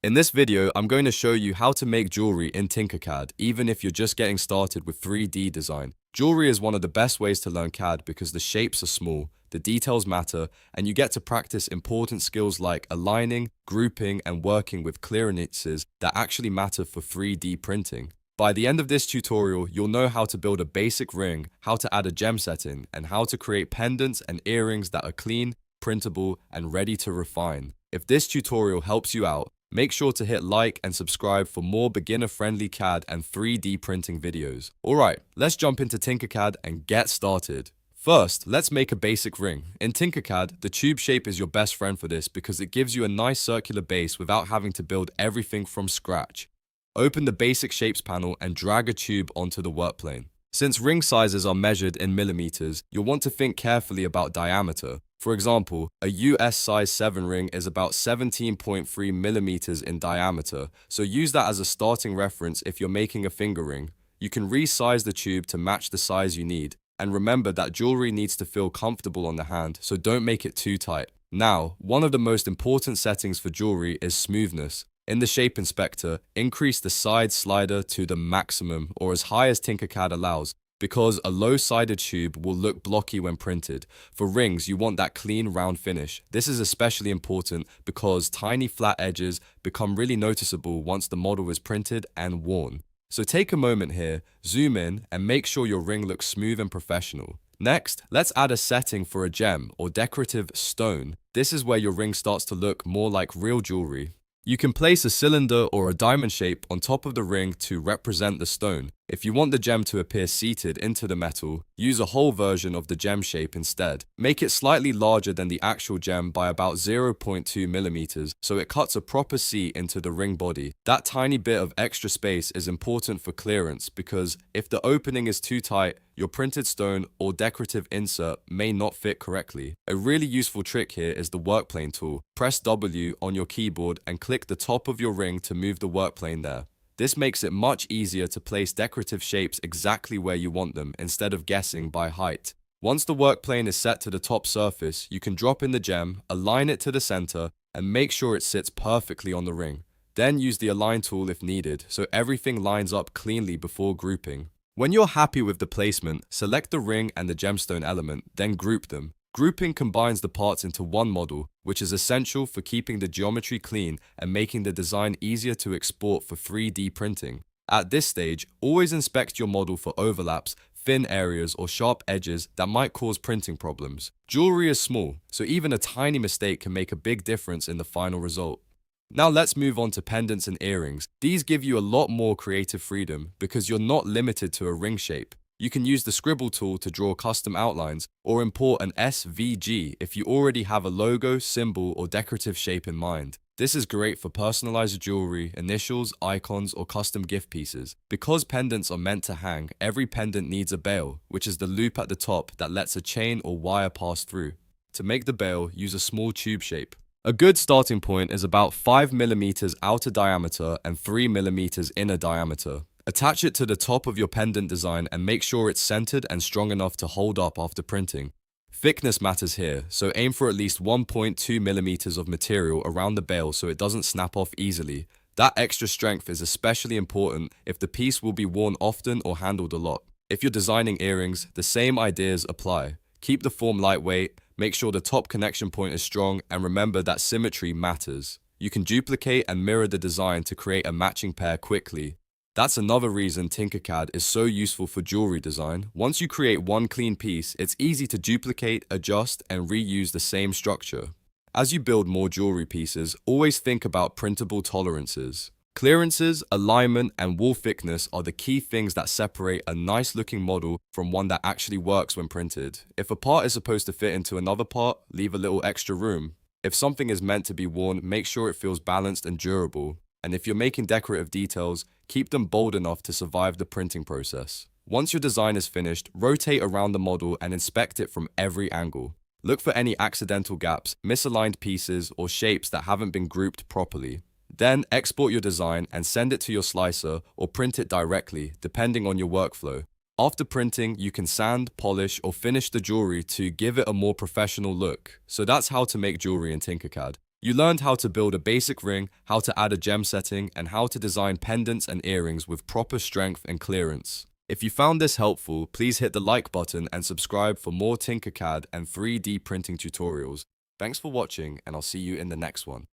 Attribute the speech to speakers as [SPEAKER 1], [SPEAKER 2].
[SPEAKER 1] In this video, I'm going to show you how to make jewelry in Tinkercad, even if you're just getting started with 3D design. Jewelry is one of the best ways to learn CAD because the shapes are small, the details matter, and you get to practice important skills like aligning, grouping, and working with clearances that actually matter for 3D printing. By the end of this tutorial, you'll know how to build a basic ring, how to add a gem setting, and how to create pendants and earrings that are clean, printable, and ready to refine. If this tutorial helps you out, make sure to hit like and subscribe for more beginner-friendly CAD and 3D printing videos. Alright, let's jump into Tinkercad and get started. First, let's make a basic ring. In Tinkercad, the tube shape is your best friend for this because it gives you a nice circular base without having to build everything from scratch. Open the Basic Shapes panel and drag a tube onto the workplane. Since ring sizes are measured in millimeters, you'll want to think carefully about diameter. For example, a US size 7 ring is about 17.3 millimeters in diameter, so use that as a starting reference if you're making a finger ring. You can resize the tube to match the size you need, and remember that jewelry needs to feel comfortable on the hand, so don't make it too tight. Now, one of the most important settings for jewelry is smoothness. In the Shape Inspector, increase the side slider to the maximum or as high as Tinkercad allows, because a low-sided tube will look blocky when printed. For rings, you want that clean, round finish. This is especially important because tiny flat edges become really noticeable once the model is printed and worn. So take a moment here, zoom in, and make sure your ring looks smooth and professional. Next, let's add a setting for a gem or decorative stone. This is where your ring starts to look more like real jewelry. You can place a cylinder or a diamond shape on top of the ring to represent the stone. If you want the gem to appear seated into the metal, use a whole version of the gem shape instead. Make it slightly larger than the actual gem by about 0.2 millimeters, so it cuts a proper C into the ring body. That tiny bit of extra space is important for clearance because if the opening is too tight, your printed stone or decorative insert may not fit correctly. A really useful trick here is the workplane tool. Press W on your keyboard and click the top of your ring to move the workplane there. This makes it much easier to place decorative shapes exactly where you want them instead of guessing by height. Once the workplane is set to the top surface, you can drop in the gem, align it to the center, and make sure it sits perfectly on the ring. Then use the Align tool if needed, so everything lines up cleanly before grouping. When you're happy with the placement, select the ring and the gemstone element, then group them. Grouping combines the parts into one model, which is essential for keeping the geometry clean and making the design easier to export for 3D printing. At this stage, always inspect your model for overlaps, thin areas, or sharp edges that might cause printing problems. Jewelry is small, so even a tiny mistake can make a big difference in the final result. Now let's move on to pendants and earrings. These give you a lot more creative freedom because you're not limited to a ring shape. You can use the scribble tool to draw custom outlines or import an SVG if you already have a logo, symbol, or decorative shape in mind. This is great for personalized jewelry, initials, icons, or custom gift pieces. Because pendants are meant to hang, every pendant needs a bail, which is the loop at the top that lets a chain or wire pass through. To make the bail, use a small tube shape. A good starting point is about 5 mm outer diameter and 3 mm inner diameter. Attach it to the top of your pendant design and make sure it's centered and strong enough to hold up after printing. Thickness matters here, so aim for at least 1.2 mm of material around the bail so it doesn't snap off easily. That extra strength is especially important if the piece will be worn often or handled a lot. If you're designing earrings, the same ideas apply. Keep the form lightweight, make sure the top connection point is strong, and remember that symmetry matters. You can duplicate and mirror the design to create a matching pair quickly. That's another reason Tinkercad is so useful for jewelry design. Once you create one clean piece, it's easy to duplicate, adjust, and reuse the same structure. As you build more jewelry pieces, always think about printable tolerances. Clearances, alignment, and wall thickness are the key things that separate a nice-looking model from one that actually works when printed. If a part is supposed to fit into another part, leave a little extra room. If something is meant to be worn, make sure it feels balanced and durable. And if you're making decorative details, keep them bold enough to survive the printing process. Once your design is finished, rotate around the model and inspect it from every angle. Look for any accidental gaps, misaligned pieces, or shapes that haven't been grouped properly. Then export your design and send it to your slicer or print it directly, depending on your workflow. After printing, you can sand, polish, or finish the jewelry to give it a more professional look. So that's how to make jewelry in Tinkercad. You learned how to build a basic ring, how to add a gem setting, and how to design pendants and earrings with proper strength and clearance. If you found this helpful, please hit the like button and subscribe for more Tinkercad and 3D printing tutorials. Thanks for watching, and I'll see you in the next one.